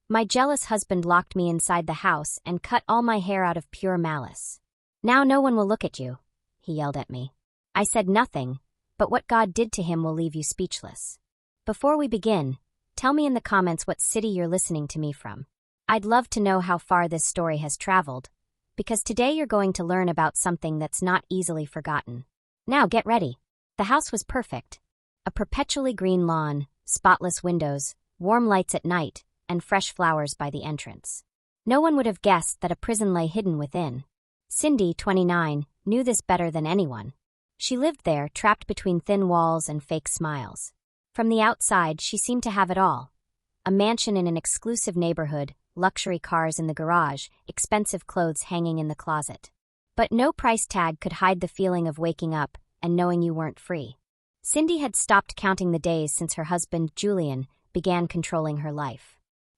My jealous husband locked me inside the house and cut all my hair out of pure malice. Now no one will look at you, he yelled at me. I said nothing, but what God did to him will leave you speechless. Before we begin, tell me in the comments what city you're listening to me from. I'd love to know how far this story has traveled, because today you're going to learn about something that's not easily forgotten. Now get ready. The house was perfect. A perpetually green lawn, spotless windows, warm lights at night, and fresh flowers by the entrance. No one would have guessed that a prison lay hidden within. Cindy, 29, knew this better than anyone. She lived there, trapped between thin walls and fake smiles. From the outside, she seemed to have it all. A mansion in an exclusive neighborhood, luxury cars in the garage, expensive clothes hanging in the closet. But no price tag could hide the feeling of waking up and knowing you weren't free. Cindy had stopped counting the days since her husband, Julian, began controlling her life.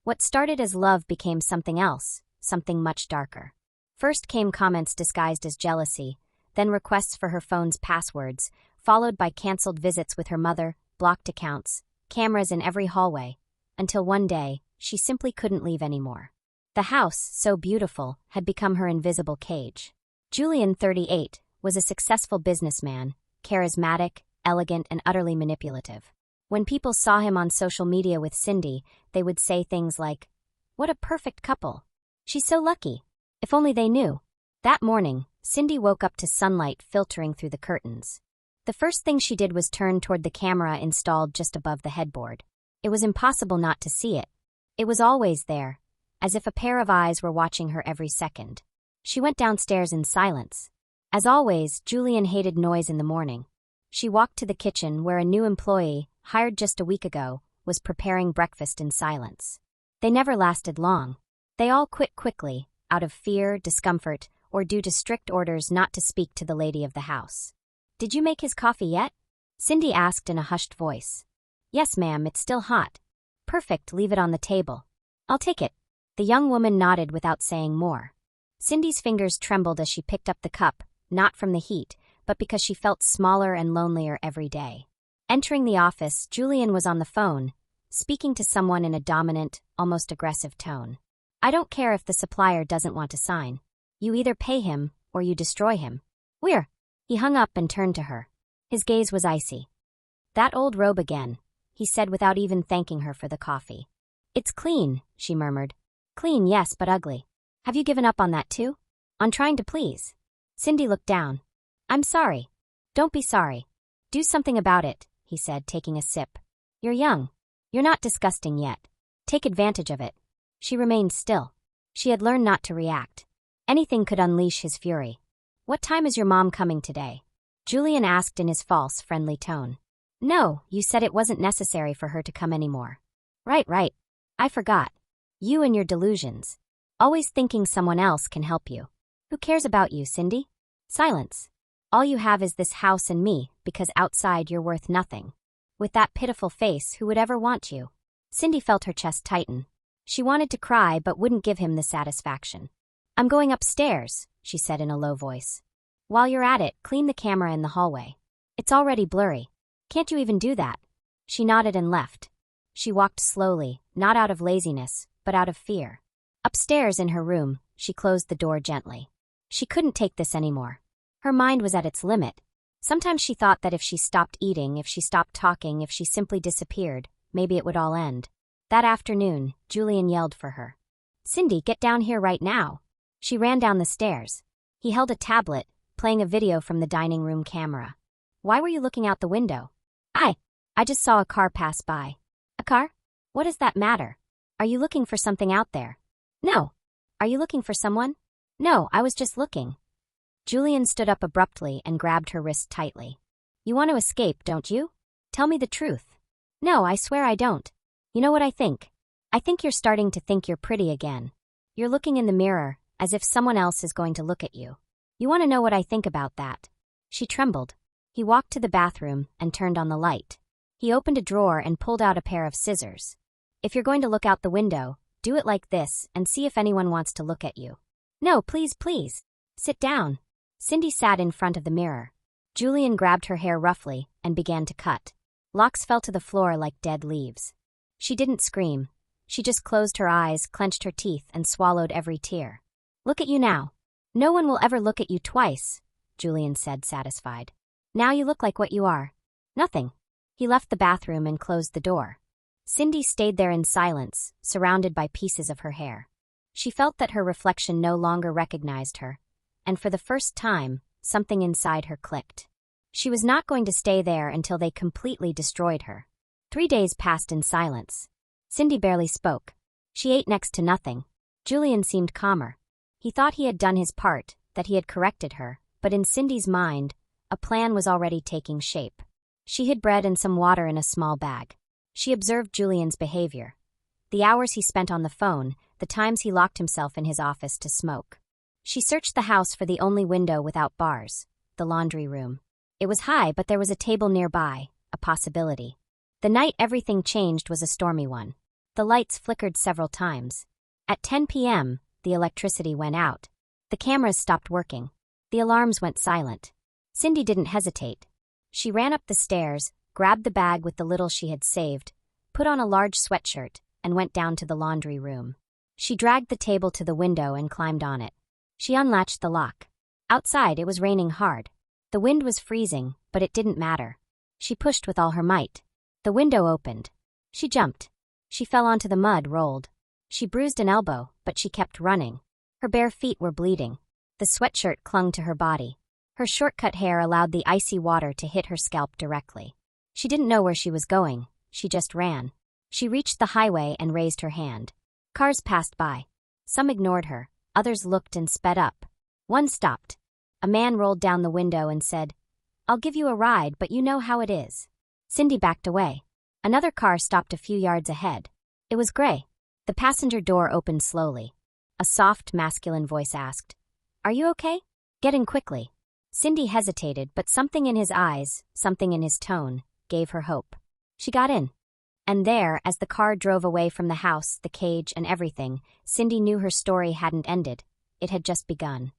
What started as love became something else, something much darker. First came comments disguised as jealousy, then requests for her phone's passwords, followed by canceled visits with her mother, blocked accounts, cameras in every hallway, until one day, she simply couldn't leave anymore. The house, so beautiful, had become her invisible cage. Julian, 38, was a successful businessman, charismatic, elegant, and utterly manipulative. When people saw him on social media with Cindy, they would say things like, "What a perfect couple. She's so lucky. If only they knew." That morning, Cindy woke up to sunlight filtering through the curtains. The first thing she did was turn toward the camera installed just above the headboard. It was impossible not to see it. It was always there, as if a pair of eyes were watching her every second. She went downstairs in silence. As always, Julian hated noise in the morning. She walked to the kitchen where a new employee, hired just a week ago, was preparing breakfast in silence. They never lasted long. They all quit quickly, out of fear, discomfort, or due to strict orders not to speak to the lady of the house. "Did you make his coffee yet?" Cindy asked in a hushed voice. "Yes, ma'am, it's still hot." "Perfect, leave it on the table." "I'll take it." The young woman nodded without saying more. Cindy's fingers trembled as she picked up the cup, not from the heat, but because she felt smaller and lonelier every day. Entering the office, Julian was on the phone, speaking to someone in a dominant, almost aggressive tone. "I don't care if the supplier doesn't want to sign. You either pay him, or you destroy him." "We're..." He hung up and turned to her. His gaze was icy. "That old robe again," he said without even thanking her for the coffee. "It's clean," she murmured. "Clean, yes, but ugly. Have you given up on that too? On trying to please?" Cindy looked down. "I'm sorry." "Don't be sorry. Do something about it," he said, taking a sip. "You're young. You're not disgusting yet. Take advantage of it." She remained still. She had learned not to react. Anything could unleash his fury. "What time is your mom coming today?" Julian asked in his false, friendly tone. "No, you said it wasn't necessary for her to come anymore." Right. I forgot. You and your delusions. Always thinking someone else can help you. Who cares about you, Cindy?" Silence. "All you have is this house and me, because outside you're worth nothing. With that pitiful face, who would ever want you?" Cindy felt her chest tighten. She wanted to cry but wouldn't give him the satisfaction. "I'm going upstairs," she said in a low voice. "While you're at it, clean the camera in the hallway. It's already blurry. Can't you even do that?" She nodded and left. She walked slowly, not out of laziness, but out of fear. Upstairs in her room, she closed the door gently. She couldn't take this anymore. Her mind was at its limit. Sometimes she thought that if she stopped eating, if she stopped talking, if she simply disappeared, maybe it would all end. That afternoon, Julian yelled for her. "Cindy, get down here right now." She ran down the stairs. He held a tablet, playing a video from the dining room camera. "Why were you looking out the window?" I just saw a car pass by." "A car? What does that matter? Are you looking for something out there?" "No." "Are you looking for someone?" "No, I was just looking." Julian stood up abruptly and grabbed her wrist tightly. "You want to escape, don't you? Tell me the truth." "No, I swear I don't. You know what I think? I think you're starting to think you're pretty again. You're looking in the mirror, as if someone else is going to look at you. You want to know what I think about that?" She trembled. He walked to the bathroom and turned on the light. He opened a drawer and pulled out a pair of scissors. "If you're going to look out the window, do it like this and see if anyone wants to look at you." "No, please. Sit down." Cindy sat in front of the mirror. Julian grabbed her hair roughly and began to cut. Locks fell to the floor like dead leaves. She didn't scream, She just closed her eyes, clenched her teeth, and swallowed every tear. "Look at you now. No one will ever look at you twice," Julian said, satisfied. "Now you look like what you are. Nothing." He left the bathroom and closed the door. Cindy stayed there in silence, surrounded by pieces of her hair. She felt that her reflection no longer recognized her, and for the first time, something inside her clicked. She was not going to stay there until they completely destroyed her. 3 days passed in silence. Cindy barely spoke. She ate next to nothing. Julian seemed calmer. He thought he had done his part, that he had corrected her, but in Cindy's mind, a plan was already taking shape. She hid bread and some water in a small bag. She observed Julian's behavior. The hours he spent on the phone, the times he locked himself in his office to smoke. She searched the house for the only window without bars, the laundry room. It was high, but there was a table nearby, a possibility. The night everything changed was a stormy one. The lights flickered several times. At 10 p.m., the electricity went out. The cameras stopped working. The alarms went silent. Cindy didn't hesitate. She ran up the stairs, grabbed the bag with the little she had saved, put on a large sweatshirt, and went down to the laundry room. She dragged the table to the window and climbed on it. She unlatched the lock. Outside, it was raining hard. The wind was freezing, but it didn't matter. She pushed with all her might. The window opened. She jumped. She fell onto the mud, rolled. She bruised an elbow, but she kept running. Her bare feet were bleeding. The sweatshirt clung to her body. Her short-cut hair allowed the icy water to hit her scalp directly. She didn't know where she was going. She just ran. She reached the highway and raised her hand. Cars passed by. Some ignored her. Others looked and sped up. One stopped. A man rolled down the window and said, "I'll give you a ride, but you know how it is." Cindy backed away. Another car stopped a few yards ahead. It was gray. The passenger door opened slowly. A soft, masculine voice asked, "Are you okay? Get in quickly." Cindy hesitated, but something in his eyes, something in his tone, gave her hope. She got in. And there, as the car drove away from the house, the cage, and everything, Cindy knew her story hadn't ended. It had just begun.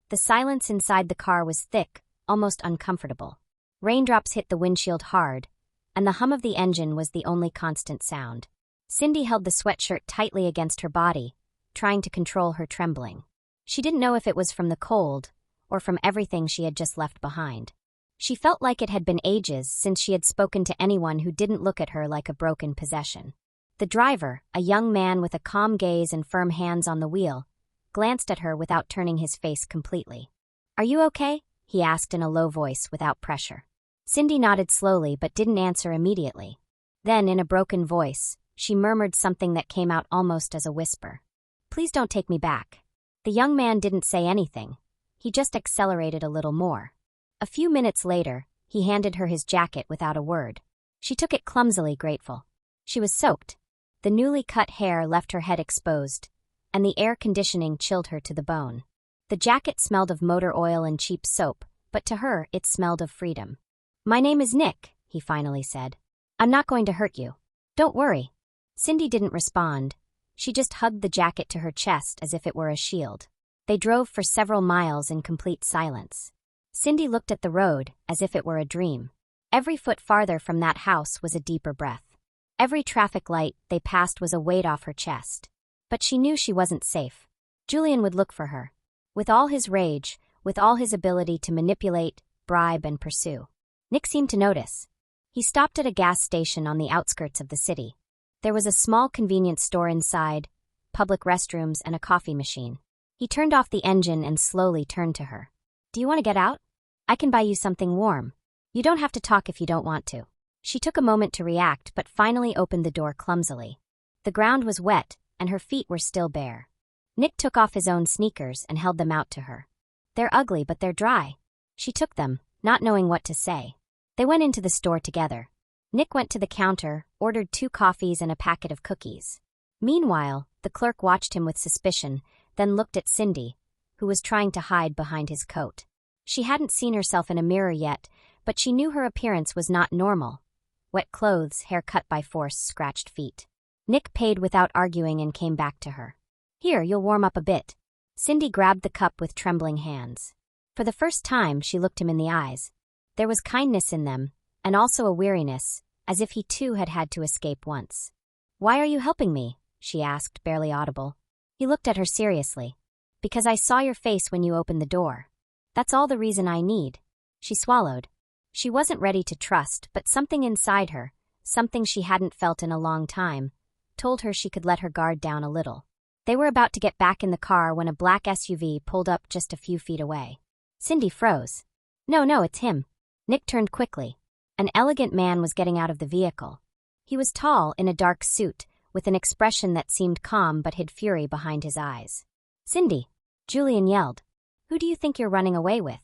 The silence inside the car was thick, almost uncomfortable. Raindrops hit the windshield hard, and the hum of the engine was the only constant sound. Cindy held the sweatshirt tightly against her body, trying to control her trembling. She didn't know if it was from the cold or from everything she had just left behind. She felt like it had been ages since she had spoken to anyone who didn't look at her like a broken possession. The driver, a young man with a calm gaze and firm hands on the wheel, glanced at her without turning his face completely. "Are you okay?" he asked in a low voice without pressure. Cindy nodded slowly but didn't answer immediately. Then, in a broken voice, she murmured something that came out almost as a whisper. "Please don't take me back." The young man didn't say anything. He just accelerated a little more. A few minutes later, he handed her his jacket without a word. She took it clumsily, grateful. She was soaked. The newly cut hair left her head exposed, and the air conditioning chilled her to the bone. The jacket smelled of motor oil and cheap soap, but to her it smelled of freedom. "My name is Nick," he finally said. "I'm not going to hurt you. Don't worry." Cindy didn't respond. She just hugged the jacket to her chest as if it were a shield. They drove for several miles in complete silence. Cindy looked at the road as if it were a dream. Every foot farther from that house was a deeper breath. Every traffic light they passed was a weight off her chest. But she knew she wasn't safe. Julian would look for her. With all his rage, with all his ability to manipulate, bribe, and pursue. Nick seemed to notice. He stopped at a gas station on the outskirts of the city. There was a small convenience store inside, public restrooms, and a coffee machine. He turned off the engine and slowly turned to her. "Do you want to get out? I can buy you something warm. You don't have to talk if you don't want to." She took a moment to react but finally opened the door clumsily. The ground was wet, and her feet were still bare. Nick took off his own sneakers and held them out to her. "They're ugly, but they're dry." She took them, not knowing what to say. They went into the store together. Nick went to the counter, ordered 2 coffees and a packet of cookies. Meanwhile, the clerk watched him with suspicion, then looked at Cindy, who was trying to hide behind his coat. She hadn't seen herself in a mirror yet, but she knew her appearance was not normal. Wet clothes, hair cut by force, scratched feet. Nick paid without arguing and came back to her. "Here, you'll warm up a bit." Cindy grabbed the cup with trembling hands. For the first time, she looked him in the eyes. There was kindness in them, and also a weariness, as if he too had had to escape once. "Why are you helping me?" she asked, barely audible. He looked at her seriously. Because I saw your face when you opened the door. That's all the reason I need. She swallowed. She wasn't ready to trust, but something inside her, something she hadn't felt in a long time, told her she could let her guard down a little. They were about to get back in the car when a black SUV pulled up just a few feet away. Cindy froze. No, it's him. Nick turned quickly. An elegant man was getting out of the vehicle. He was tall, in a dark suit, with an expression that seemed calm but hid fury behind his eyes. Cindy! Julian yelled. Who do you think you're running away with?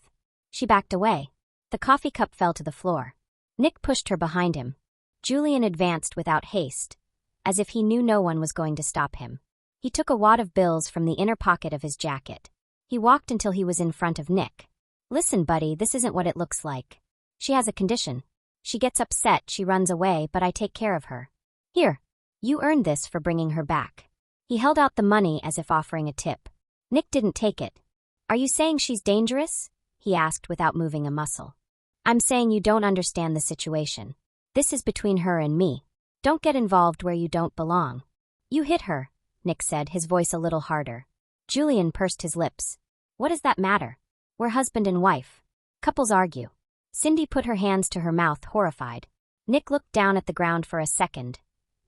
She backed away. The coffee cup fell to the floor. Nick pushed her behind him. Julian advanced without haste, as if he knew no one was going to stop him. He took a wad of bills from the inner pocket of his jacket. He walked until he was in front of Nick. Listen, buddy, this isn't what it looks like. She has a condition. She gets upset, she runs away, but I take care of her. Here, you earned this for bringing her back. He held out the money as if offering a tip. Nick didn't take it. Are you saying she's dangerous? He asked without moving a muscle. I'm saying you don't understand the situation. This is between her and me. Don't get involved where you don't belong. You hit her, Nick said, his voice a little harder. Julian pursed his lips. What does that matter? We're husband and wife. Couples argue. Cindy put her hands to her mouth, horrified. Nick looked down at the ground for a second,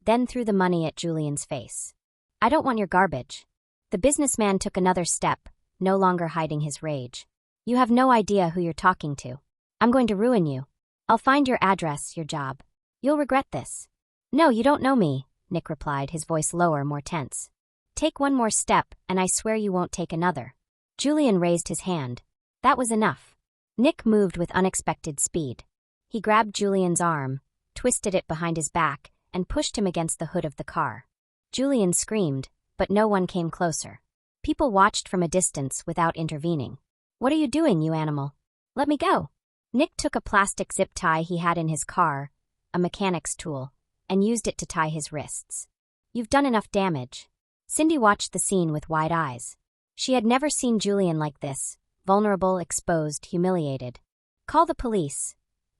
then threw the money at Julian's face. I don't want your garbage. The businessman took another step, no longer hiding his rage. You have no idea who you're talking to. I'm going to ruin you. I'll find your address, your job. You'll regret this. No, you don't know me, Nick replied, his voice lower, more tense. Take one more step, and I swear you won't take another. Julian raised his hand. That was enough. Nick moved with unexpected speed. He grabbed Julian's arm, twisted it behind his back, and pushed him against the hood of the car. Julian screamed, but no one came closer. People watched from a distance without intervening. What are you doing, you animal? Let me go. Nick took a plastic zip tie he had in his car, a mechanic's tool, and used it to tie his wrists. You've done enough damage. Cindy watched the scene with wide eyes. She had never seen Julian like this, vulnerable, exposed, humiliated. Call the police,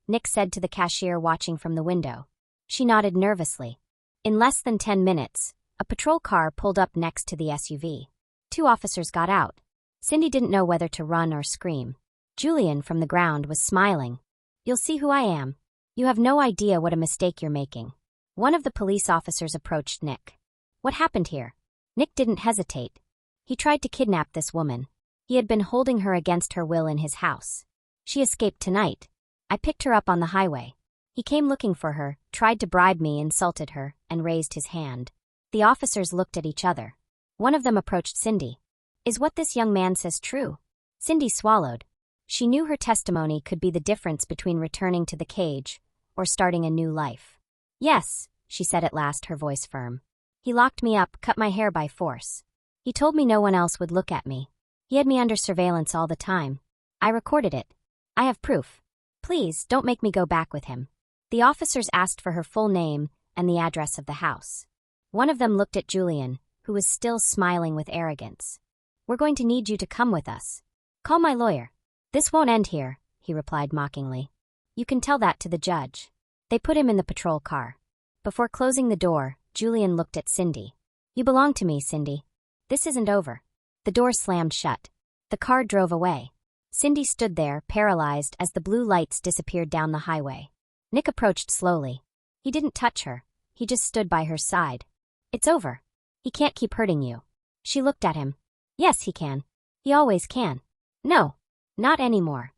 Nick said to the cashier watching from the window. She nodded nervously. In less than 10 minutes, a patrol car pulled up next to the SUV. 2 officers got out. Cindy didn't know whether to run or scream. Julian, from the ground, was smiling. You'll see who I am. You have no idea what a mistake you're making. One of the police officers approached Nick. What happened here? Nick didn't hesitate. He tried to kidnap this woman. He had been holding her against her will in his house. She escaped tonight. I picked her up on the highway. He came looking for her, tried to bribe me, insulted her, and raised his hand. The officers looked at each other. One of them approached Cindy. Is what this young man says true? Cindy swallowed. She knew her testimony could be the difference between returning to the cage or starting a new life. Yes, she said at last, her voice firm. He locked me up, cut my hair by force. He told me no one else would look at me. He had me under surveillance all the time. I recorded it. I have proof. Please, don't make me go back with him. The officers asked for her full name and the address of the house. One of them looked at Julian, who was still smiling with arrogance. We're going to need you to come with us. Call my lawyer. This won't end here, he replied mockingly. You can tell that to the judge. They put him in the patrol car. Before closing the door, Julian looked at Cindy. You belong to me, Cindy. This isn't over. The door slammed shut. The car drove away. Cindy stood there, paralyzed, as the blue lights disappeared down the highway. Nick approached slowly. He didn't touch her. He just stood by her side. It's over. He can't keep hurting you. She looked at him. Yes, he can. He always can. No, not anymore.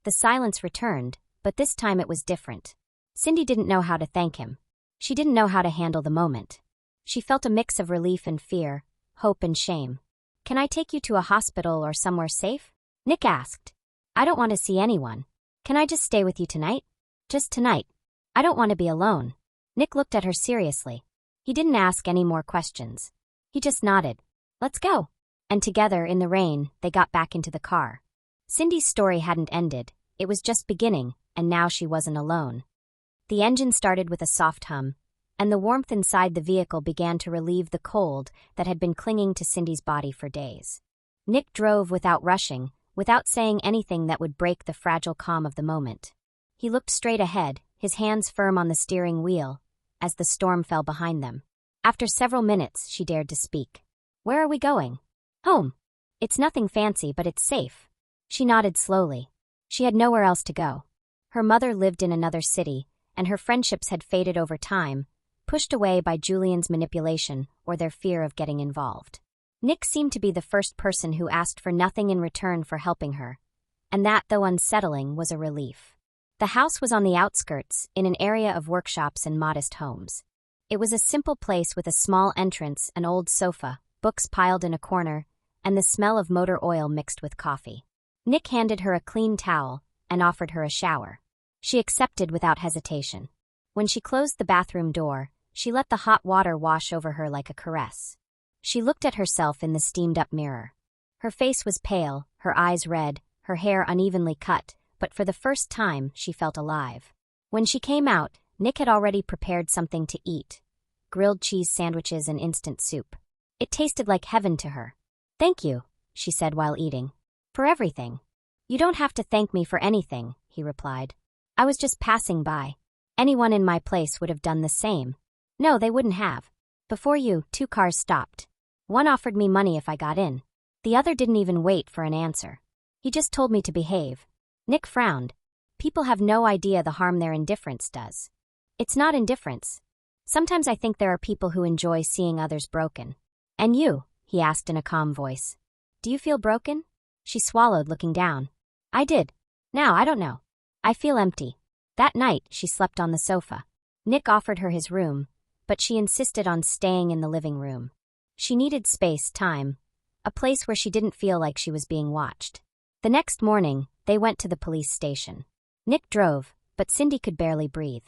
The silence returned, but this time it was different. Cindy didn't know how to thank him. She didn't know how to handle the moment. She felt a mix of relief and fear, hope and shame. Can I take you to a hospital or somewhere safe? Nick asked. I don't want to see anyone. Can I just stay with you tonight? Just tonight. I don't want to be alone. Nick looked at her seriously. He didn't ask any more questions. He just nodded. Let's go. And together, in the rain, they got back into the car. Cindy's story hadn't ended. It was just beginning, and now she wasn't alone. The engine started with a soft hum, and the warmth inside the vehicle began to relieve the cold that had been clinging to Cindy's body for days. Nick drove without rushing, without saying anything that would break the fragile calm of the moment. He looked straight ahead, his hands firm on the steering wheel, as the storm fell behind them. After several minutes, she dared to speak. Where are we going? Home. It's nothing fancy, but it's safe. She nodded slowly. She had nowhere else to go. Her mother lived in another city, and her friendships had faded over time, pushed away by Julian's manipulation or their fear of getting involved. Nick seemed to be the first person who asked for nothing in return for helping her, and that, though unsettling, was a relief. The house was on the outskirts, in an area of workshops and modest homes. It was a simple place with a small entrance, an old sofa, books piled in a corner, and the smell of motor oil mixed with coffee. Nick handed her a clean towel and offered her a shower. She accepted without hesitation. When she closed the bathroom door, she let the hot water wash over her like a caress. She looked at herself in the steamed-up mirror. Her face was pale, her eyes red, her hair unevenly cut, but for the first time she felt alive. When she came out, Nick had already prepared something to eat: grilled cheese sandwiches and instant soup. It tasted like heaven to her. "Thank you," she said while eating. "For everything." "You don't have to thank me for anything," he replied. "I was just passing by. Anyone in my place would have done the same." "No, they wouldn't have. Before you, 2 cars stopped. One offered me money if I got in. The other didn't even wait for an answer. He just told me to behave." Nick frowned. People have no idea the harm their indifference does. It's not indifference. Sometimes I think there are people who enjoy seeing others broken. "And you?" he asked in a calm voice. "Do you feel broken?" She swallowed, looking down. "I did. Now, I don't know. I feel empty." That night, she slept on the sofa. Nick offered her his room, but she insisted on staying in the living room. She needed space, time, a place where she didn't feel like she was being watched. The next morning, they went to the police station. Nick drove, but Cindy could barely breathe.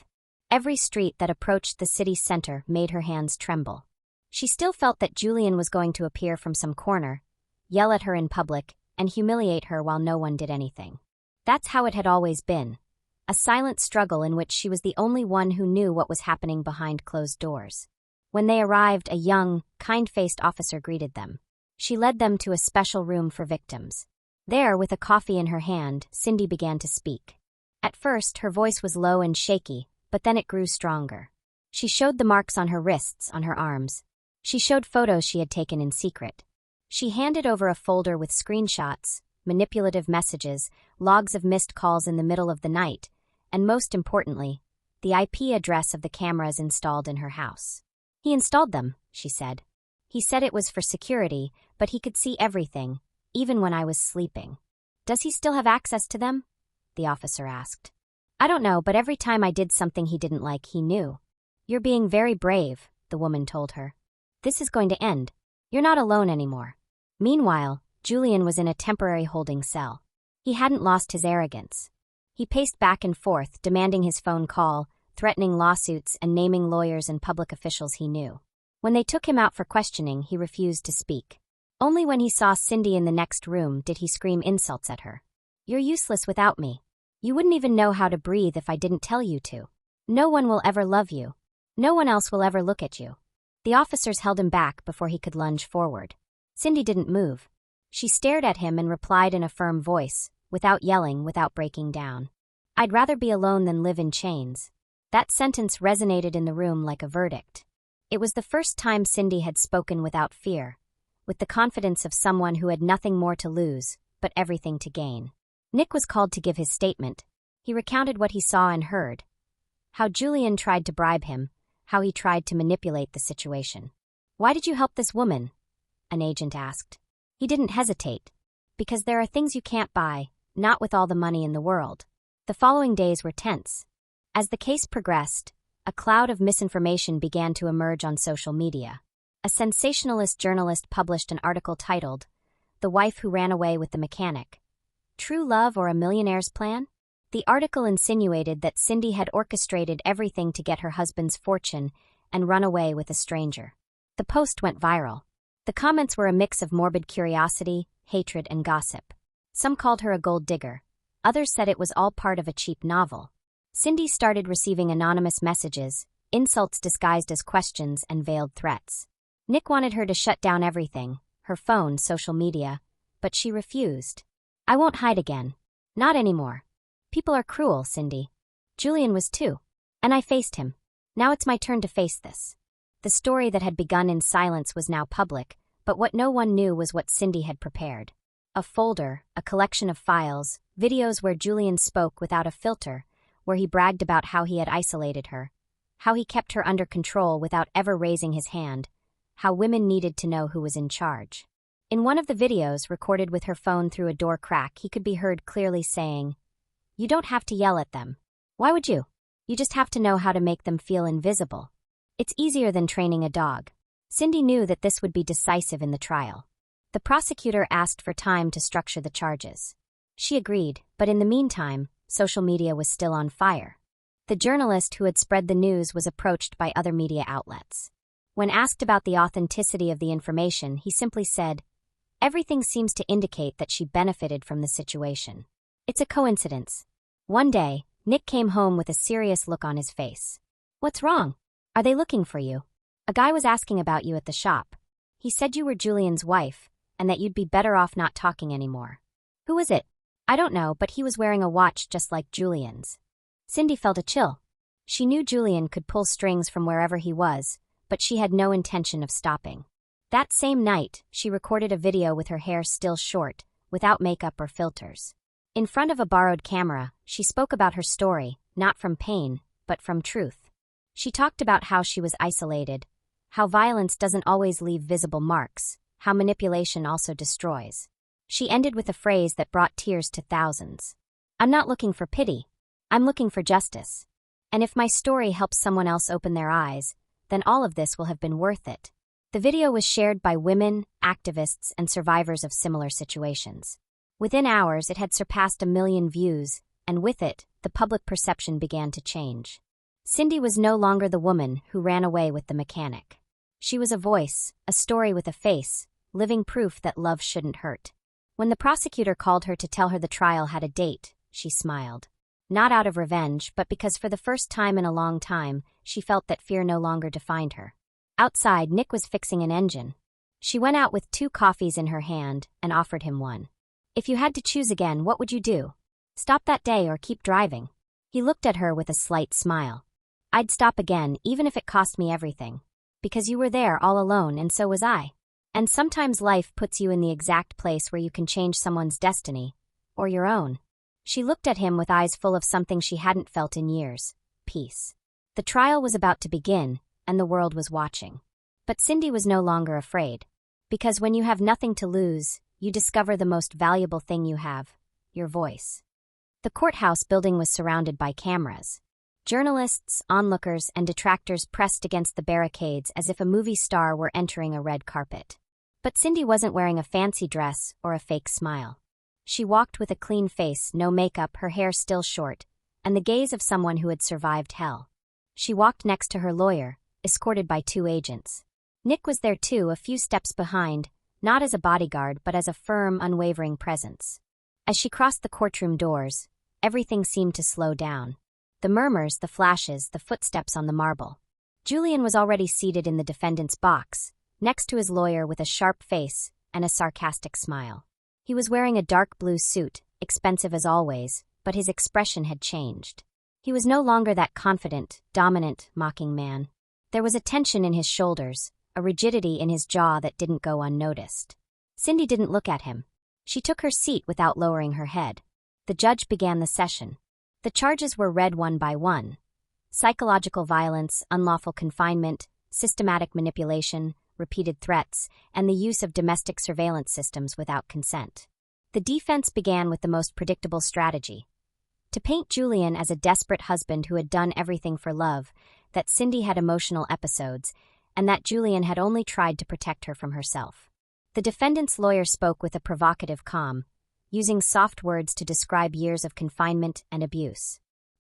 Every street that approached the city center made her hands tremble. She still felt that Julian was going to appear from some corner, yell at her in public, and humiliate her while no one did anything. That's how it had always been. A silent struggle in which she was the only one who knew what was happening behind closed doors. When they arrived, a young, kind-faced officer greeted them. She led them to a special room for victims. There, with a coffee in her hand, Cindy began to speak. At first, her voice was low and shaky, but then it grew stronger. She showed the marks on her wrists, on her arms. She showed photos she had taken in secret. She handed over a folder with screenshots, manipulative messages, logs of missed calls in the middle of the night, and most importantly, the IP address of the cameras installed in her house. "He installed them," she said. "He said it was for security, but he could see everything, even when I was sleeping." "Does he still have access to them?" the officer asked. "I don't know, but every time I did something he didn't like, he knew." "You're being very brave," the woman told her. "This is going to end. You're not alone anymore." Meanwhile, Julian was in a temporary holding cell. He hadn't lost his arrogance. He paced back and forth, demanding his phone call, threatening lawsuits, and naming lawyers and public officials he knew. When they took him out for questioning, he refused to speak. Only when he saw Cindy in the next room did he scream insults at her. "You're useless without me. You wouldn't even know how to breathe if I didn't tell you to. No one will ever love you. No one else will ever look at you." The officers held him back before he could lunge forward. Cindy didn't move. She stared at him and replied in a firm voice, without yelling, without breaking down. "I'd rather be alone than live in chains." That sentence resonated in the room like a verdict. It was the first time Cindy had spoken without fear, with the confidence of someone who had nothing more to lose, but everything to gain. Nick was called to give his statement. He recounted what he saw and heard. How Julian tried to bribe him, how he tried to manipulate the situation. "Why did you help this woman?" an agent asked. He didn't hesitate. "Because there are things you can't buy, not with all the money in the world." The following days were tense. As the case progressed, a cloud of misinformation began to emerge on social media. A sensationalist journalist published an article titled, "The Wife Who Ran Away with the Mechanic. True Love or a Millionaire's Plan?" The article insinuated that Cindy had orchestrated everything to get her husband's fortune and run away with a stranger. The post went viral. The comments were a mix of morbid curiosity, hatred, and gossip. Some called her a gold digger. Others said it was all part of a cheap novel. Cindy started receiving anonymous messages, insults disguised as questions, and veiled threats. Nick wanted her to shut down everything, her phone, social media, but she refused. "I won't hide again. Not anymore. People are cruel, Cindy. Julian was too. And I faced him. Now it's my turn to face this." The story that had begun in silence was now public, but what no one knew was what Cindy had prepared. A folder, a collection of files, videos where Julian spoke without a filter, where he bragged about how he had isolated her, how he kept her under control without ever raising his hand, how women needed to know who was in charge. In one of the videos, recorded with her phone through a door crack, he could be heard clearly saying, "You don't have to yell at them. Why would you? You just have to know how to make them feel invisible. It's easier than training a dog." Cindy knew that this would be decisive in the trial. The prosecutor asked for time to structure the charges. She agreed, but in the meantime, social media was still on fire. The journalist who had spread the news was approached by other media outlets. When asked about the authenticity of the information, he simply said, "Everything seems to indicate that she benefited from the situation. It's a coincidence." One day, Nick came home with a serious look on his face. "What's wrong? Are they looking for you? A guy was asking about you at the shop. He said you were Julian's wife, and that you'd be better off not talking anymore." "Who is it?" "I don't know, but he was wearing a watch just like Julian's." Cindy felt a chill. She knew Julian could pull strings from wherever he was, but she had no intention of stopping. That same night, she recorded a video with her hair still short, without makeup or filters. In front of a borrowed camera, she spoke about her story, not from pain, but from truth. She talked about how she was isolated, how violence doesn't always leave visible marks, how manipulation also destroys. She ended with a phrase that brought tears to thousands. "I'm not looking for pity. I'm looking for justice. And if my story helps someone else open their eyes, then all of this will have been worth it." The video was shared by women, activists, and survivors of similar situations. Within hours, it had surpassed 1 million views, and with it, the public perception began to change. Cindy was no longer the woman who ran away with the mechanic. She was a voice, a story with a face, living proof that love shouldn't hurt. When the prosecutor called her to tell her the trial had a date, she smiled. Not out of revenge, but because for the first time in a long time, she felt that fear no longer defined her. Outside, Nick was fixing an engine. She went out with 2 coffees in her hand and offered him one. "If you had to choose again, what would you do? Stop that day or keep driving?" He looked at her with a slight smile. "I'd stop again, even if it cost me everything. Because you were there all alone and so was I. And sometimes life puts you in the exact place where you can change someone's destiny, or your own." She looked at him with eyes full of something she hadn't felt in years: peace. The trial was about to begin, and the world was watching. But Cindy was no longer afraid. Because when you have nothing to lose, you discover the most valuable thing you have: your voice. The courthouse building was surrounded by cameras. Journalists, onlookers, and detractors pressed against the barricades as if a movie star were entering a red carpet. But Cindy wasn't wearing a fancy dress or a fake smile. She walked with a clean face, no makeup, her hair still short, and the gaze of someone who had survived hell. She walked next to her lawyer, escorted by 2 agents. Nick was there too, a few steps behind, not as a bodyguard but as a firm, unwavering presence. As she crossed the courtroom doors, everything seemed to slow down. The murmurs, the flashes, the footsteps on the marble. Julian was already seated in the defendant's box, next to his lawyer with a sharp face and a sarcastic smile. He was wearing a dark blue suit, expensive as always, but his expression had changed. He was no longer that confident, dominant, mocking man. There was a tension in his shoulders, a rigidity in his jaw that didn't go unnoticed. Cindy didn't look at him. She took her seat without lowering her head. The judge began the session. The charges were read one by one: psychological violence, unlawful confinement, systematic manipulation, repeated threats, and the use of domestic surveillance systems without consent. The defense began with the most predictable strategy: to paint Julian as a desperate husband who had done everything for love, that Cindy had emotional episodes, and that Julian had only tried to protect her from herself. The defendant's lawyer spoke with a provocative calm, using soft words to describe years of confinement and abuse.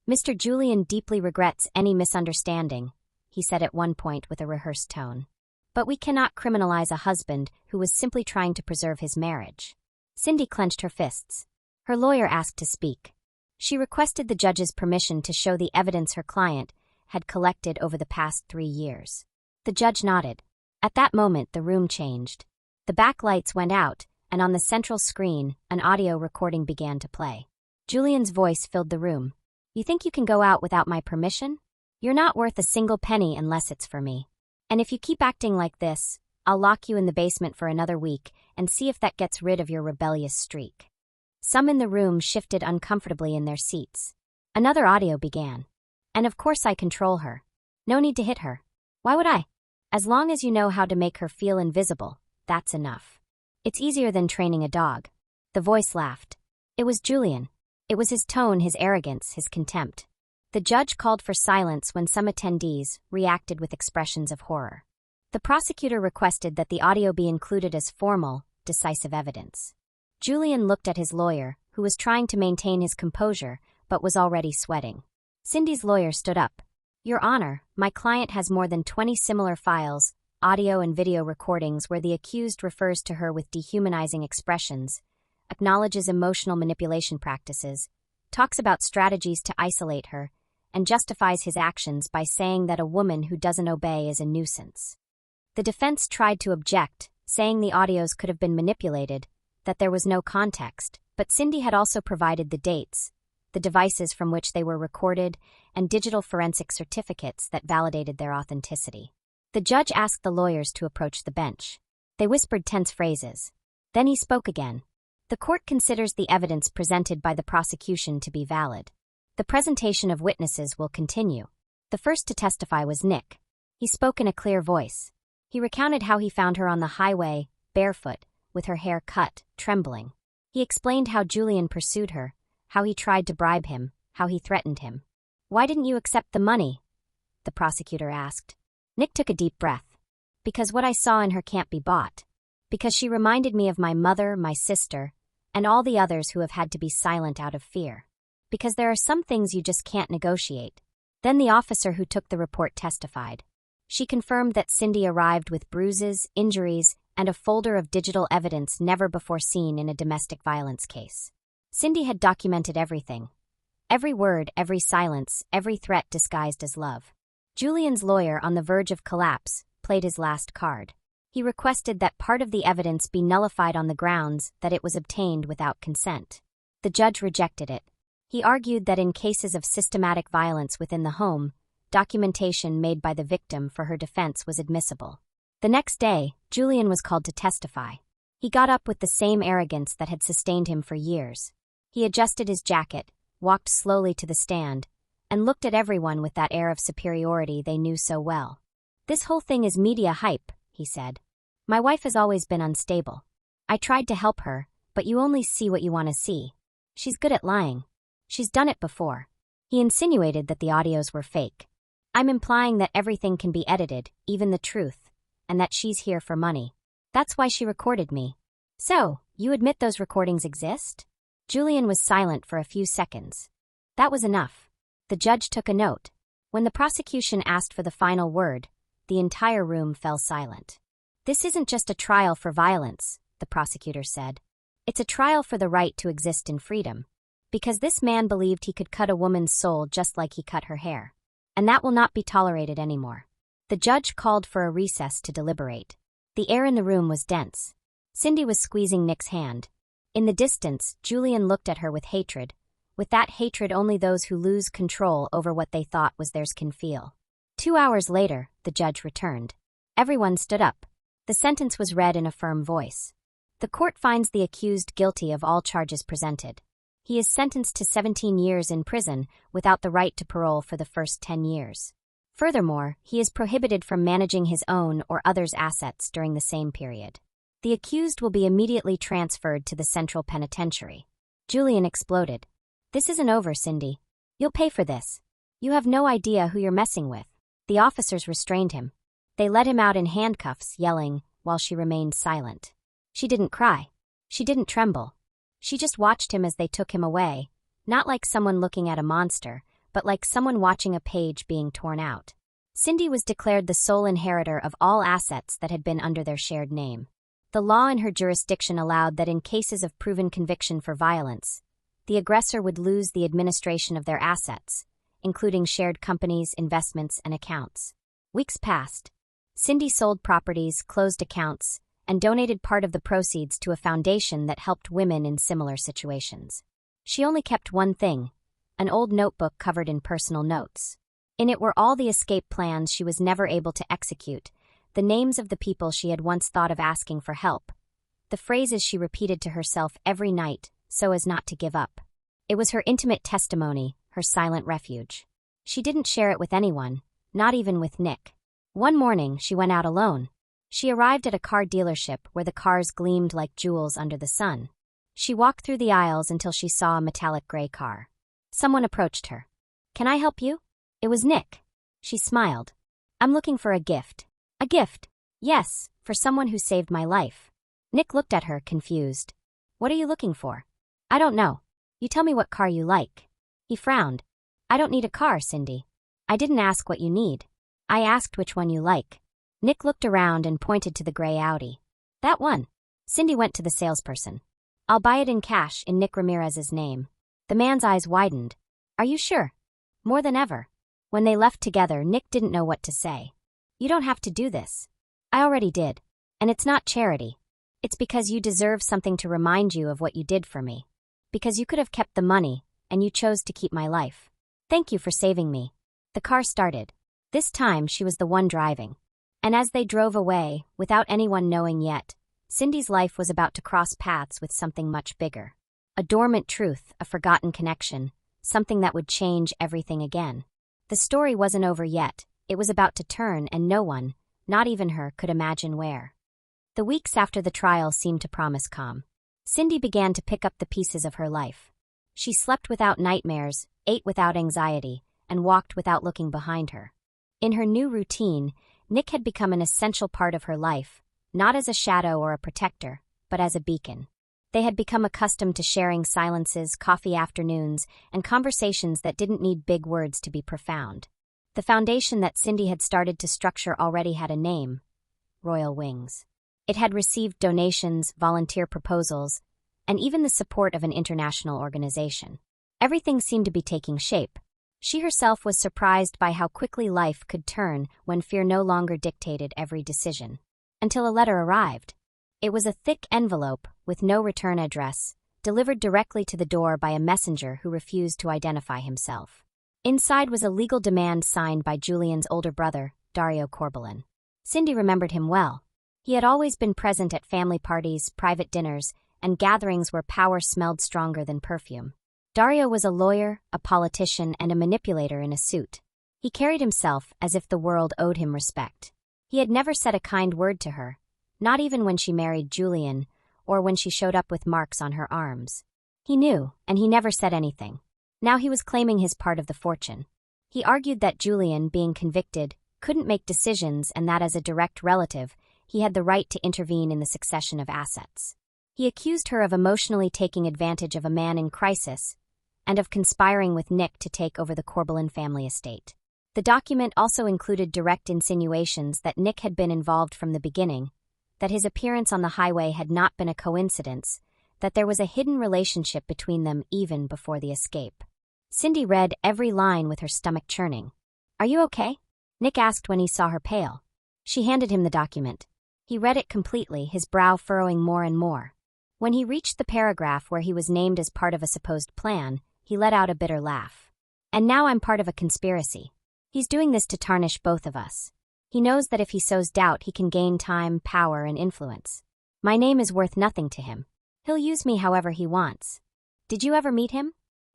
"Mr. Julian deeply regrets any misunderstanding," he said at one point with a rehearsed tone. "But we cannot criminalize a husband who was simply trying to preserve his marriage." Cindy clenched her fists. Her lawyer asked to speak. She requested the judge's permission to show the evidence her client had collected over the past 3 years. The judge nodded. At that moment, the room changed. The backlights went out, and on the central screen, an audio recording began to play. Julian's voice filled the room. "You think you can go out without my permission? You're not worth a single penny unless it's for me. And if you keep acting like this, I'll lock you in the basement for another week and see if that gets rid of your rebellious streak." Some in the room shifted uncomfortably in their seats. Another audio began. "And of course I control her. No need to hit her. Why would I? As long as you know how to make her feel invisible, that's enough. It's easier than training a dog." The voice laughed. It was Julian. It was his tone, his arrogance, his contempt. The judge called for silence when some attendees reacted with expressions of horror. The prosecutor requested that the audio be included as formal, decisive evidence. Julian looked at his lawyer, who was trying to maintain his composure, but was already sweating. Cindy's lawyer stood up. "Your Honor, my client has more than 20 similar files, audio and video recordings where the accused refers to her with dehumanizing expressions, acknowledges emotional manipulation practices, talks about strategies to isolate her, and justifies his actions by saying that a woman who doesn't obey is a nuisance." The defense tried to object, saying the audios could have been manipulated, that there was no context, but Cindy had also provided the dates, the devices from which they were recorded, and digital forensic certificates that validated their authenticity. The judge asked the lawyers to approach the bench. They whispered tense phrases. Then he spoke again. "The court considers the evidence presented by the prosecution to be valid. The presentation of witnesses will continue." The first to testify was Nick. He spoke in a clear voice. He recounted how he found her on the highway, barefoot, with her hair cut, trembling. He explained how Julian pursued her, how he tried to bribe him, how he threatened him. "Why didn't you accept the money?" the prosecutor asked. Nick took a deep breath. "Because what I saw in her can't be bought. Because she reminded me of my mother, my sister, and all the others who have had to be silent out of fear. Because there are some things you just can't negotiate." Then the officer who took the report testified. She confirmed that Cindy arrived with bruises, injuries, and a folder of digital evidence never before seen in a domestic violence case. Cindy had documented everything. Every word, every silence, every threat disguised as love. Julian's lawyer, on the verge of collapse, played his last card. He requested that part of the evidence be nullified on the grounds that it was obtained without consent. The judge rejected it. He argued that in cases of systematic violence within the home, documentation made by the victim for her defense was admissible. The next day, Julian was called to testify. He got up with the same arrogance that had sustained him for years. He adjusted his jacket, walked slowly to the stand, and looked at everyone with that air of superiority they knew so well. "This whole thing is media hype," he said. "My wife has always been unstable. I tried to help her, but you only see what you want to see. She's good at lying. She's done it before." He insinuated that the audios were fake. "I'm implying that everything can be edited, even the truth, and that she's here for money. That's why she recorded me." "So, you admit those recordings exist?" Julian was silent for a few seconds. That was enough. The judge took a note. When the prosecution asked for the final word, the entire room fell silent. "This isn't just a trial for violence," the prosecutor said. "It's a trial for the right to exist in freedom. Because this man believed he could cut a woman's soul just like he cut her hair. And that will not be tolerated anymore." The judge called for a recess to deliberate. The air in the room was dense. Cindy was squeezing Nick's hand. In the distance, Julian looked at her with hatred. With that hatred only those who lose control over what they thought was theirs can feel. 2 hours later, the judge returned. Everyone stood up. The sentence was read in a firm voice. "The court finds the accused guilty of all charges presented. He is sentenced to 17 years in prison without the right to parole for the first 10 years. Furthermore, he is prohibited from managing his own or others' assets during the same period. The accused will be immediately transferred to the Central Penitentiary." Julian exploded. "This isn't over, Cindy. You'll pay for this. You have no idea who you're messing with." The officers restrained him. They let him out in handcuffs, yelling, while she remained silent. She didn't cry. She didn't tremble. She just watched him as they took him away, not like someone looking at a monster, but like someone watching a page being torn out. Cindy was declared the sole inheritor of all assets that had been under their shared name. The law in her jurisdiction allowed that in cases of proven conviction for violence, the aggressor would lose the administration of their assets, including shared companies, investments, and accounts. Weeks passed. Cindy sold properties, closed accounts, and donated part of the proceeds to a foundation that helped women in similar situations. She only kept one thing, an old notebook covered in personal notes. In it were all the escape plans she was never able to execute, the names of the people she had once thought of asking for help, the phrases she repeated to herself every night so as not to give up. It was her intimate testimony, her silent refuge. She didn't share it with anyone, not even with Nick. One morning, she went out alone. She arrived at a car dealership where the cars gleamed like jewels under the sun. She walked through the aisles until she saw a metallic gray car. Someone approached her. "Can I help you?" It was Nick. She smiled. "I'm looking for a gift." "A gift?" "Yes, for someone who saved my life." Nick looked at her, confused. "What are you looking for?" "I don't know. You tell me what car you like." He frowned. "I don't need a car, Cindy. I didn't ask what you need. I asked which one you like." Nick looked around and pointed to the gray Audi. "That one." Cindy went to the salesperson. "I'll buy it in cash in Nick Ramirez's name." The man's eyes widened. "Are you sure?" "More than ever." When they left together, Nick didn't know what to say. "You don't have to do this." "I already did. And it's not charity. It's because you deserve something to remind you of what you did for me. Because you could have kept the money, and you chose to keep my life. Thank you for saving me." The car started. This time, she was the one driving. And as they drove away, without anyone knowing yet, Cindy's life was about to cross paths with something much bigger. A dormant truth, a forgotten connection, something that would change everything again. The story wasn't over yet. It was about to turn, and no one, not even her, could imagine where. The weeks after the trial seemed to promise calm. Cindy began to pick up the pieces of her life. She slept without nightmares, ate without anxiety, and walked without looking behind her. In her new routine, Nick had become an essential part of her life, not as a shadow or a protector, but as a beacon. They had become accustomed to sharing silences, coffee afternoons, and conversations that didn't need big words to be profound. The foundation that Cindy had started to structure already had a name: Royal Wings. It had received donations, volunteer proposals, and even the support of an international organization. Everything seemed to be taking shape. She herself was surprised by how quickly life could turn when fear no longer dictated every decision. Until a letter arrived. It was a thick envelope with no return address, delivered directly to the door by a messenger who refused to identify himself. Inside was a legal demand signed by Julian's older brother, Dario Corbalin. Cindy remembered him well. He had always been present at family parties, private dinners, and gatherings where power smelled stronger than perfume. Dario was a lawyer, a politician, and a manipulator in a suit. He carried himself as if the world owed him respect. He had never said a kind word to her, not even when she married Julian, or when she showed up with marks on her arms. He knew, and he never said anything. Now he was claiming his part of the fortune. He argued that Julian, being convicted, couldn't make decisions and that as a direct relative, he had the right to intervene in the succession of assets. He accused her of emotionally taking advantage of a man in crisis and of conspiring with Nick to take over the Corbalin family estate. The document also included direct insinuations that Nick had been involved from the beginning, that his appearance on the highway had not been a coincidence, that there was a hidden relationship between them even before the escape. Cindy read every line with her stomach churning. "Are you okay?" Nick asked when he saw her pale. She handed him the document. He read it completely, his brow furrowing more and more. When he reached the paragraph where he was named as part of a supposed plan, he let out a bitter laugh. "And now I'm part of a conspiracy. He's doing this to tarnish both of us. He knows that if he sows doubt, he can gain time, power, and influence. My name is worth nothing to him. He'll use me however he wants. Did you ever meet him?"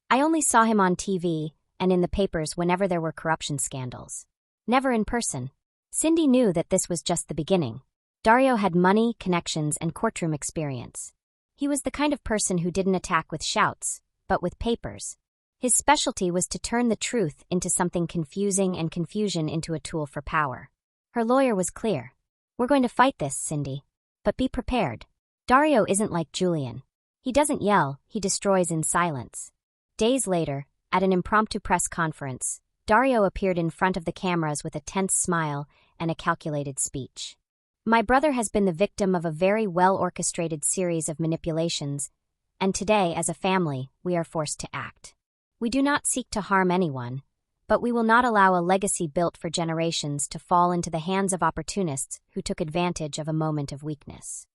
"I only saw him on TV and in the papers whenever there were corruption scandals. Never in person." Cindy knew that this was just the beginning. Dario had money, connections, and courtroom experience. He was the kind of person who didn't attack with shouts, but with papers. His specialty was to turn the truth into something confusing and confusion into a tool for power. Her lawyer was clear. "We're going to fight this, Cindy. But be prepared. Dario isn't like Julian. He doesn't yell, he destroys in silence." Days later, at an impromptu press conference, Dario appeared in front of the cameras with a tense smile and a calculated speech. "My brother has been the victim of a very well-orchestrated series of manipulations, and today, as a family, we are forced to act. We do not seek to harm anyone, but we will not allow a legacy built for generations to fall into the hands of opportunists who took advantage of a moment of weakness."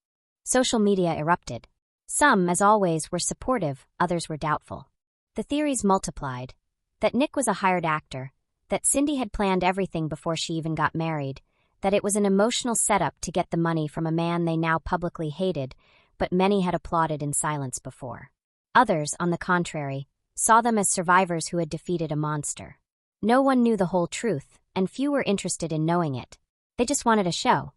Social media erupted. Some, as always, were supportive, others were doubtful. The theories multiplied: that Nick was a hired actor, that Cindy had planned everything before she even got married, that it was an emotional setup to get the money from a man they now publicly hated, but many had applauded in silence before. Others, on the contrary, saw them as survivors who had defeated a monster. No one knew the whole truth, and few were interested in knowing it. They just wanted a show.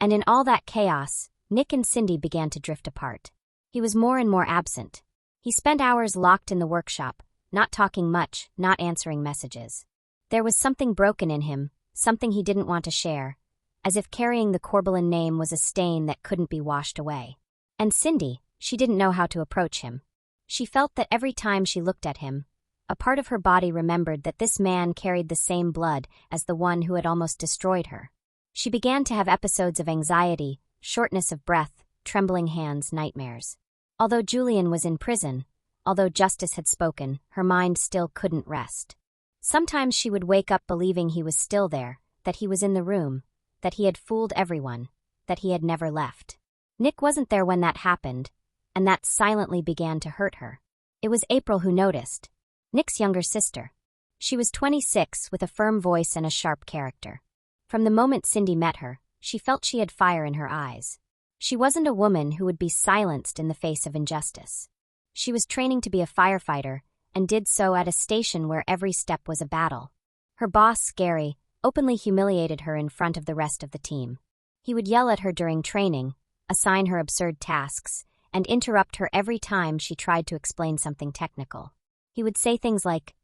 And in all that chaos, Nick and Cindy began to drift apart. He was more and more absent. He spent hours locked in the workshop, not talking much, not answering messages. There was something broken in him, something he didn't want to share, as if carrying the Corbelan name was a stain that couldn't be washed away. And Cindy, she didn't know how to approach him. She felt that every time she looked at him, a part of her body remembered that this man carried the same blood as the one who had almost destroyed her. She began to have episodes of anxiety, shortness of breath, trembling hands, nightmares. Although Julian was in prison, although justice had spoken, her mind still couldn't rest. Sometimes she would wake up believing he was still there, that he was in the room, that he had fooled everyone, that he had never left. Nick wasn't there when that happened, and that silently began to hurt her. It was April who noticed. Nick's younger sister. She was 26 with a firm voice and a sharp character. From the moment Cindy met her, she felt she had fire in her eyes. She wasn't a woman who would be silenced in the face of injustice. She was training to be a firefighter, and did so at a station where every step was a battle. Her boss, Gary, openly humiliated her in front of the rest of the team. He would yell at her during training, assign her absurd tasks, and interrupt her every time she tried to explain something technical. He would say things like,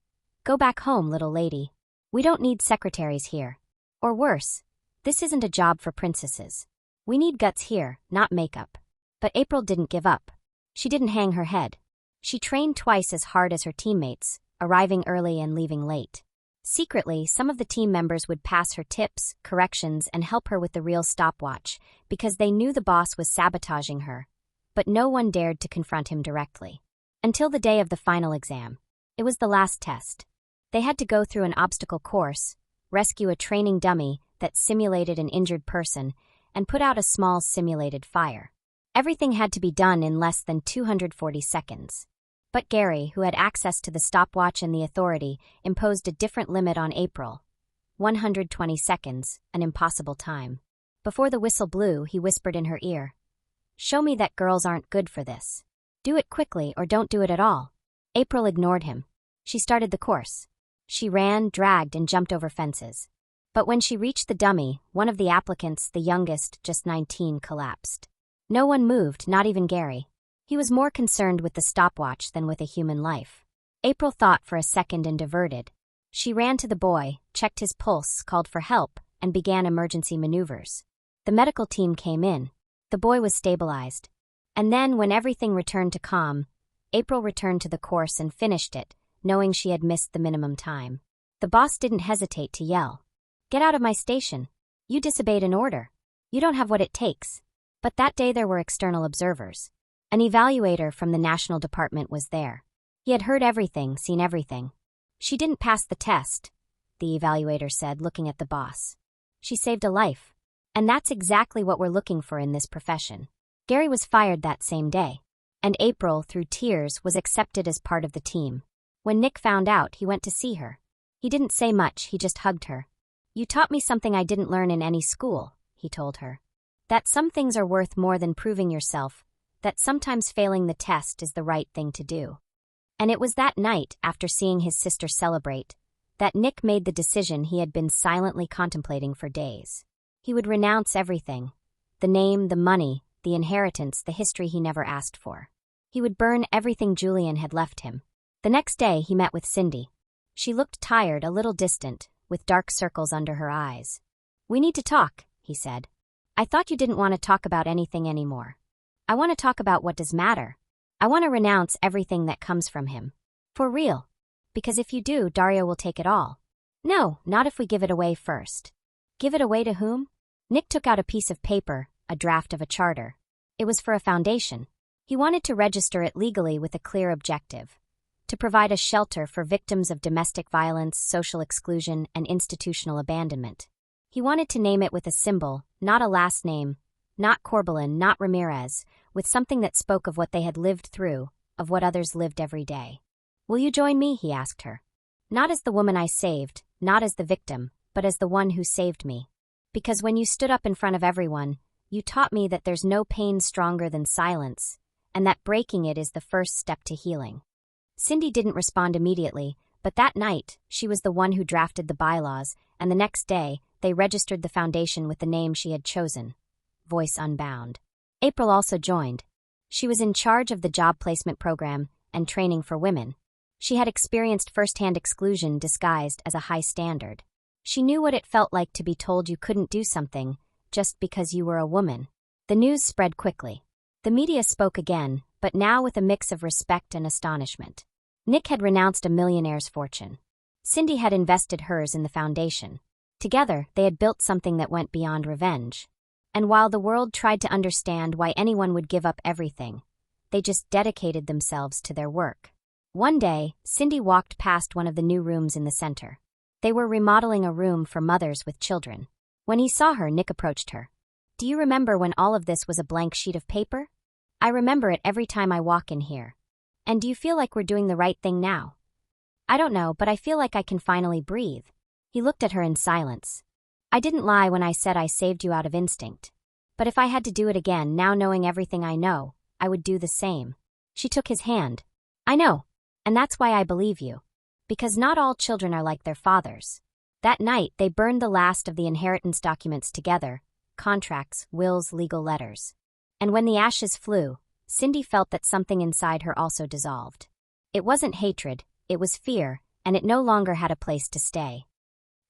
"Go back home, little lady. We don't need secretaries here." Or worse, "This isn't a job for princesses. We need guts here, not makeup." But April didn't give up. She didn't hang her head. She trained twice as hard as her teammates, arriving early and leaving late. Secretly, some of the team members would pass her tips, corrections, and help her with the real stopwatch, because they knew the boss was sabotaging her. But no one dared to confront him directly. Until the day of the final exam. It was the last test. They had to go through an obstacle course, rescue a training dummy that simulated an injured person, and put out a small simulated fire. Everything had to be done in less than 240 seconds. But Gary, who had access to the stopwatch and the authority, imposed a different limit on April. 120 seconds, an impossible time. Before the whistle blew, he whispered in her ear, "Show me that girls aren't good for this. Do it quickly or don't do it at all." April ignored him. She started the course. She ran, dragged, and jumped over fences. But when she reached the dummy, one of the applicants, the youngest, just 19, collapsed. No one moved, not even Gary. He was more concerned with the stopwatch than with a human life. April thought for a second and diverted. She ran to the boy, checked his pulse, called for help, and began emergency maneuvers. The medical team came in. The boy was stabilized. And then, when everything returned to calm, April returned to the course and finished it, knowing she had missed the minimum time. The boss didn't hesitate to yell, "Get out of my station. You disobeyed an order. You don't have what it takes." But that day there were external observers. An evaluator from the National Department was there. He had heard everything, seen everything. "She didn't pass the test," the evaluator said, looking at the boss. "She saved a life. And that's exactly what we're looking for in this profession." Gary was fired that same day. And April, through tears, was accepted as part of the team. When Nick found out, he went to see her. He didn't say much, he just hugged her. "You taught me something I didn't learn in any school," he told her. "That some things are worth more than proving yourself, that sometimes failing the test is the right thing to do." And it was that night, after seeing his sister celebrate, that Nick made the decision he had been silently contemplating for days. He would renounce everything. The name, the money, the inheritance, the history he never asked for. He would burn everything Julian had left him. The next day he met with Cindy. She looked tired, a little distant, with dark circles under her eyes. "We need to talk," he said. "I thought you didn't want to talk about anything anymore. I want to talk about what does matter. I want to renounce everything that comes from him. For real. Because if you do, Dario will take it all." "No, not if we give it away first." "Give it away to whom?" Nick took out a piece of paper, a draft of a charter. It was for a foundation. He wanted to register it legally with a clear objective: to provide a shelter for victims of domestic violence, social exclusion, and institutional abandonment. He wanted to name it with a symbol, not a last name, not Corbelan, not Ramirez, with something that spoke of what they had lived through, of what others lived every day. "Will you join me?" he asked her. "Not as the woman I saved, not as the victim, but as the one who saved me." Because when you stood up in front of everyone, you taught me that there's no pain stronger than silence, and that breaking it is the first step to healing. Cindy didn't respond immediately, but that night, she was the one who drafted the bylaws, and the next day, they registered the foundation with the name she had chosen, Voice Unbound. April also joined. She was in charge of the job placement program and training for women. She had experienced first-hand exclusion disguised as a high standard. She knew what it felt like to be told you couldn't do something just because you were a woman. The news spread quickly. The media spoke again, but now with a mix of respect and astonishment. Nick had renounced a millionaire's fortune. Cindy had invested hers in the foundation. Together, they had built something that went beyond revenge. And while the world tried to understand why anyone would give up everything, they just dedicated themselves to their work. One day, Cindy walked past one of the new rooms in the center. They were remodeling a room for mothers with children. When he saw her, Nick approached her. "Do you remember when all of this was a blank sheet of paper? I remember it every time I walk in here. And do you feel like we're doing the right thing now?" "I don't know, but I feel like I can finally breathe." He looked at her in silence. "I didn't lie when I said I saved you out of instinct. But if I had to do it again, now knowing everything I know, I would do the same." She took his hand. "I know. And that's why I believe you. Because not all children are like their fathers." That night, they burned the last of the inheritance documents together, contracts, wills, legal letters. And when the ashes flew, Cindy felt that something inside her also dissolved. It wasn't hatred, it was fear, and it no longer had a place to stay.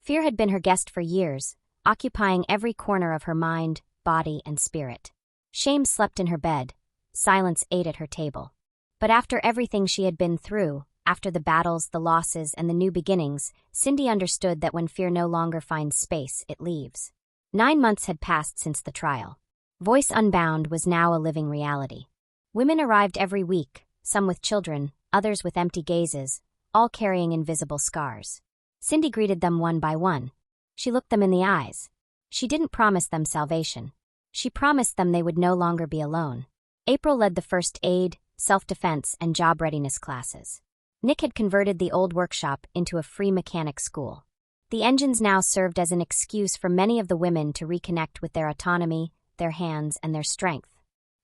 Fear had been her guest for years, occupying every corner of her mind, body, and spirit. Shame slept in her bed. Silence ate at her table. But after everything she had been through, after the battles, the losses, and the new beginnings, Cindy understood that when fear no longer finds space, it leaves. 9 months had passed since the trial. Voice Unbound was now a living reality. Women arrived every week, some with children, others with empty gazes, all carrying invisible scars. Cindy greeted them one by one. She looked them in the eyes. She didn't promise them salvation. She promised them they would no longer be alone. April led the first aid, self-defense, and job readiness classes. Nick had converted the old workshop into a free mechanic school. The engines now served as an excuse for many of the women to reconnect with their autonomy, their hands, and their strength.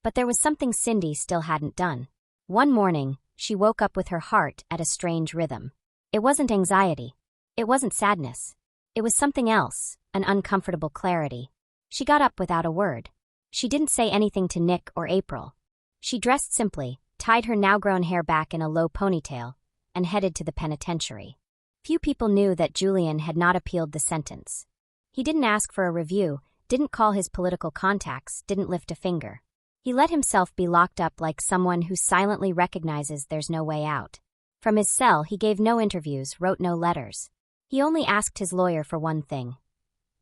But there was something Cindy still hadn't done. One morning, she woke up with her heart at a strange rhythm. It wasn't anxiety. It wasn't sadness. It was something else, an uncomfortable clarity. She got up without a word. She didn't say anything to Nick or April. She dressed simply, tied her now-grown hair back in a low ponytail, and headed to the penitentiary. Few people knew that Julian had not appealed the sentence. He didn't ask for a review, didn't call his political contacts, didn't lift a finger. He let himself be locked up like someone who silently recognizes there's no way out. From his cell, he gave no interviews, wrote no letters. He only asked his lawyer for one thing: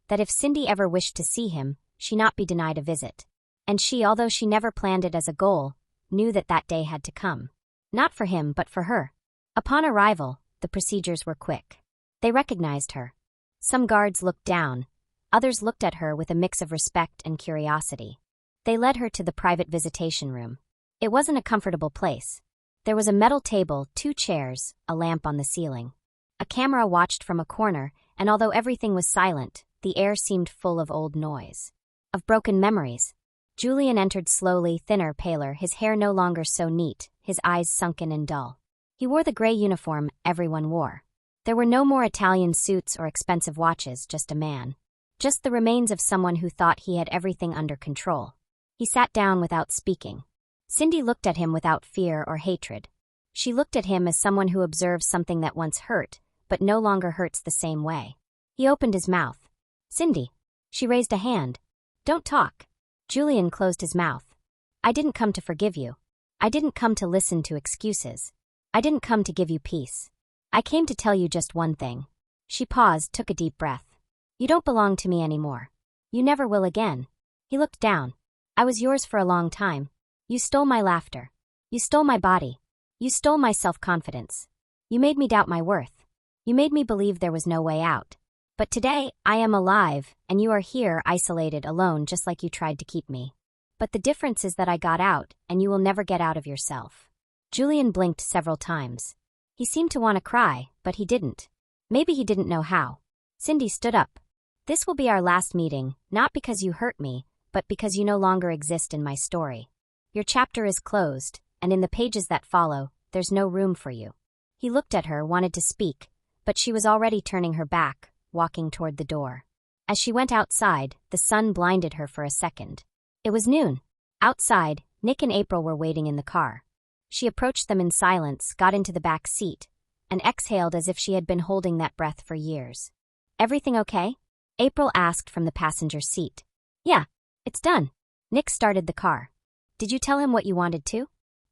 that if Cindy ever wished to see him, she not be denied a visit. And she, although she never planned it as a goal, knew that that day had to come. Not for him, but for her. Upon arrival, the procedures were quick. They recognized her. Some guards looked down. Others looked at her with a mix of respect and curiosity. They led her to the private visitation room. It wasn't a comfortable place. There was a metal table, 2 chairs, a lamp on the ceiling. A camera watched from a corner, and although everything was silent, the air seemed full of old noise. Of broken memories. Julian entered slowly, thinner, paler, his hair no longer so neat, his eyes sunken and dull. He wore the gray uniform everyone wore. There were no more Italian suits or expensive watches, just a man. Just the remains of someone who thought he had everything under control. He sat down without speaking. Cindy looked at him without fear or hatred. She looked at him as someone who observes something that once hurt, but no longer hurts the same way. He opened his mouth. "Cindy." She raised a hand. "Don't talk." Julian closed his mouth. "I didn't come to forgive you. I didn't come to listen to excuses. I didn't come to give you peace. I came to tell you just one thing." She paused, took a deep breath. "You don't belong to me anymore. You never will again." He looked down. "I was yours for a long time. You stole my laughter. You stole my body. You stole my self-confidence. You made me doubt my worth. You made me believe there was no way out. But today, I am alive, and you are here, isolated, alone, just like you tried to keep me. But the difference is that I got out, and you will never get out of yourself." Julian blinked several times. He seemed to want to cry, but he didn't. Maybe he didn't know how. Cindy stood up. This will be our last meeting, not because you hurt me, but because you no longer exist in my story. Your chapter is closed, and in the pages that follow, there's no room for you. He looked at her, wanted to speak, but she was already turning her back, walking toward the door. As she went outside, the sun blinded her for a second. It was noon. Outside, Nick and April were waiting in the car. She approached them in silence, got into the back seat, and exhaled as if she had been holding that breath for years. Everything okay? April asked from the passenger seat. Yeah, it's done. Nick started the car. Did you tell him what you wanted to?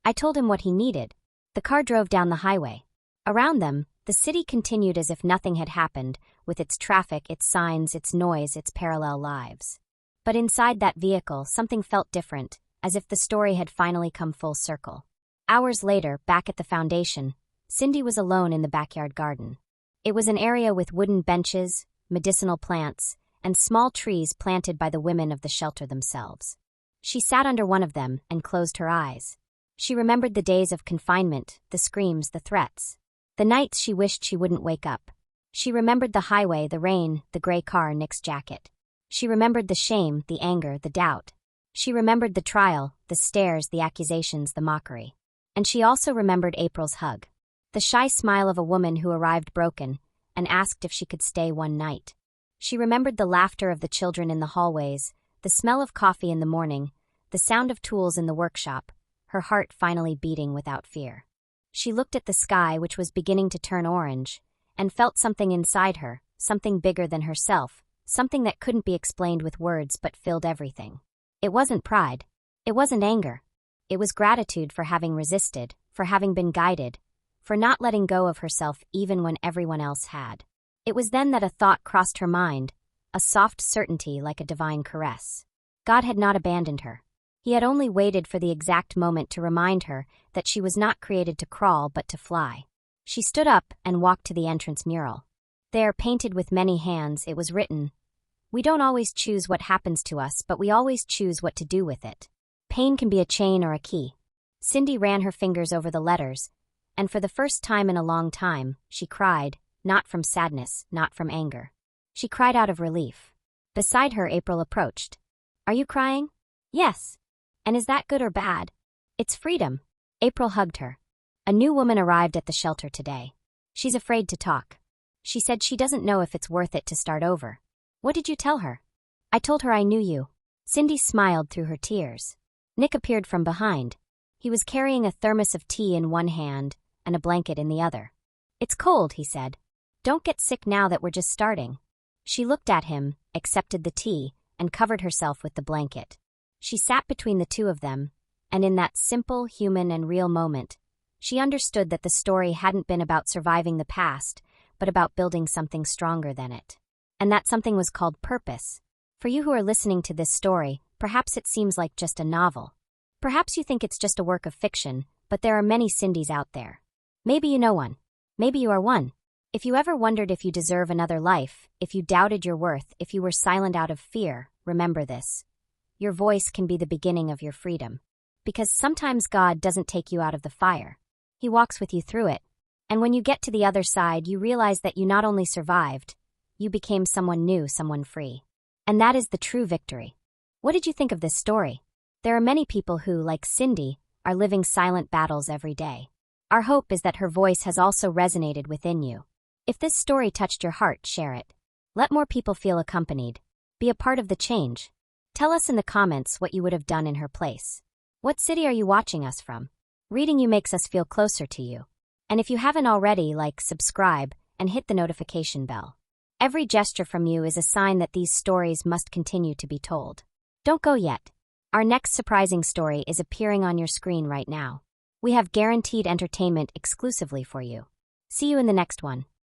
I told him what he needed. The car drove down the highway. Around them, the city continued as if nothing had happened, with its traffic, its signs, its noise, its parallel lives. But inside that vehicle, something felt different, as if the story had finally come full circle. Hours later, back at the foundation, Cindy was alone in the backyard garden. It was an area with wooden benches, medicinal plants, and small trees planted by the women of the shelter themselves. She sat under one of them and closed her eyes. She remembered the days of confinement, the screams, the threats. The nights she wished she wouldn't wake up. She remembered the highway, the rain, the gray car, Nick's jacket. She remembered the shame, the anger, the doubt. She remembered the trial, the stares, the accusations, the mockery. And she also remembered April's hug. The shy smile of a woman who arrived broken and asked if she could stay one night. She remembered the laughter of the children in the hallways, the smell of coffee in the morning, the sound of tools in the workshop, her heart finally beating without fear. She looked at the sky, which was beginning to turn orange, and felt something inside her, something bigger than herself, something that couldn't be explained with words but filled everything. It wasn't pride. It wasn't anger. It was gratitude for having resisted, for having been guided, for not letting go of herself even when everyone else had. It was then that a thought crossed her mind, a soft certainty like a divine caress. God had not abandoned her. He had only waited for the exact moment to remind her that she was not created to crawl but to fly. She stood up and walked to the entrance mural. There, painted with many hands, it was written, "We don't always choose what happens to us, but we always choose what to do with it. Pain can be a chain or a key." Cindy ran her fingers over the letters, and for the first time in a long time, she cried, not from sadness, not from anger. She cried out of relief. Beside her, April approached. "Are you crying?" "Yes." "And is that good or bad?" "It's freedom." April hugged her. "A new woman arrived at the shelter today. She's afraid to talk. She said she doesn't know if it's worth it to start over." "What did you tell her?" "I told her I knew you." Cindy smiled through her tears. Nick appeared from behind. He was carrying a thermos of tea in one hand and a blanket in the other. "It's cold," he said. "Don't get sick now that we're just starting." She looked at him, accepted the tea, and covered herself with the blanket. She sat between the two of them, and in that simple, human, and real moment, she understood that the story hadn't been about surviving the past, but about building something stronger than it. And that something was called purpose. For you who are listening to this story, perhaps it seems like just a novel. Perhaps you think it's just a work of fiction, but there are many Cindys out there. Maybe you know one. Maybe you are one. If you ever wondered if you deserve another life, if you doubted your worth, if you were silent out of fear, remember this. Your voice can be the beginning of your freedom. Because sometimes God doesn't take you out of the fire. He walks with you through it. And when you get to the other side, you realize that you not only survived, you became someone new, someone free. And that is the true victory. What did you think of this story? There are many people who, like Cindy, are living silent battles every day. Our hope is that her voice has also resonated within you. If this story touched your heart, share it. Let more people feel accompanied. Be a part of the change. Tell us in the comments what you would have done in her place. What city are you watching us from? Reading you makes us feel closer to you. And if you haven't already, subscribe, and hit the notification bell. Every gesture from you is a sign that these stories must continue to be told. Don't go yet. Our next surprising story is appearing on your screen right now. We have guaranteed entertainment exclusively for you. See you in the next one.